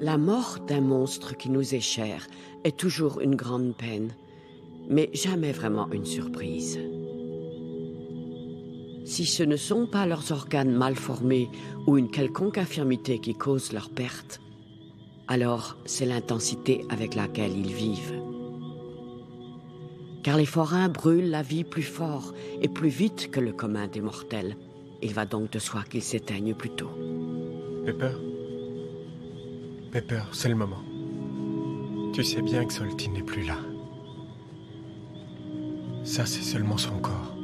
La mort d'un monstre qui nous est cher est toujours une grande peine, mais jamais vraiment une surprise. Si ce ne sont pas leurs organes mal formés ou une quelconque infirmité qui cause leur perte, alors c'est l'intensité avec laquelle ils vivent. Car les forains brûlent la vie plus fort et plus vite que le commun des mortels. Il va donc de soi qu'ils s'éteignent plus tôt. Pepper? Pepper, c'est le moment. Tu sais bien que Salty n'est plus là. Ça, c'est seulement son corps.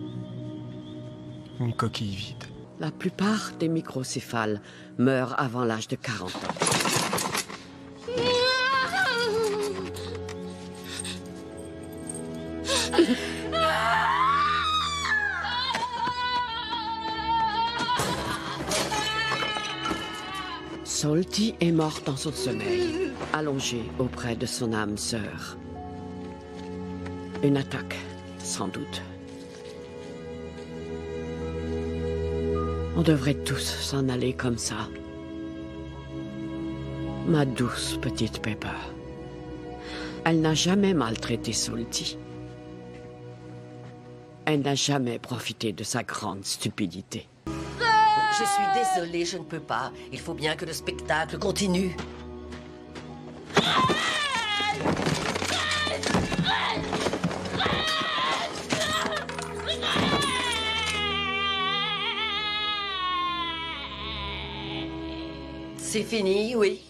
Une coquille vide. La plupart des microcéphales meurent avant l'âge de 40 ans. Salty est mort dans son sommeil, allongé auprès de son âme sœur. Une attaque, sans doute. On devrait tous s'en aller comme ça. Ma douce petite Pepper. Elle n'a jamais maltraité Salty. Elle n'a jamais profité de sa grande stupidité. Je suis désolée, je ne peux pas. Il faut bien que le spectacle continue. C'est fini, oui.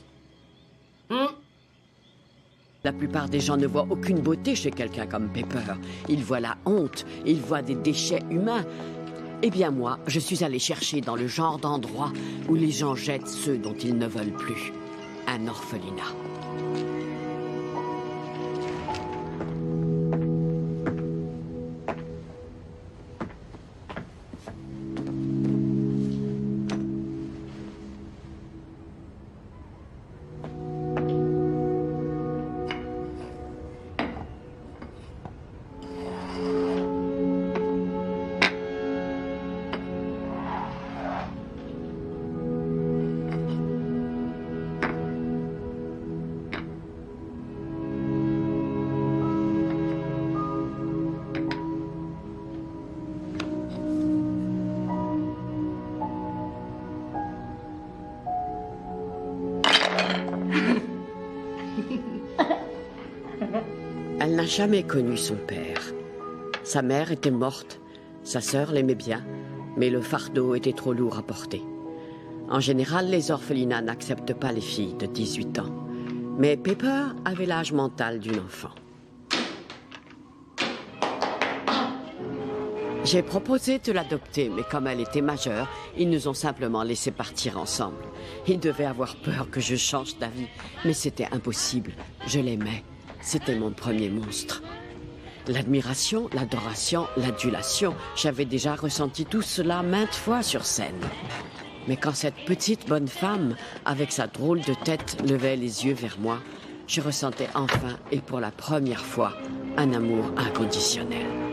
La plupart des gens ne voient aucune beauté chez quelqu'un comme Pepper. Ils voient la honte, ils voient des déchets humains. Eh bien moi, je suis allé chercher dans le genre d'endroit où les gens jettent ceux dont ils ne veulent plus. Un orphelinat. Elle n'a jamais connu son père. Sa mère était morte, sa sœur l'aimait bien, mais le fardeau était trop lourd à porter. En général, les orphelinats n'acceptent pas les filles de 18 ans. Mais Pepper avait l'âge mental d'une enfant. J'ai proposé de l'adopter, mais comme elle était majeure, ils nous ont simplement laissé partir ensemble. Ils devaient avoir peur que je change d'avis, mais c'était impossible. Je l'aimais. C'était mon premier monstre. L'admiration, l'adoration, l'adulation, j'avais déjà ressenti tout cela maintes fois sur scène. Mais quand cette petite bonne femme, avec sa drôle de tête, levait les yeux vers moi, je ressentais enfin, et pour la première fois, un amour inconditionnel.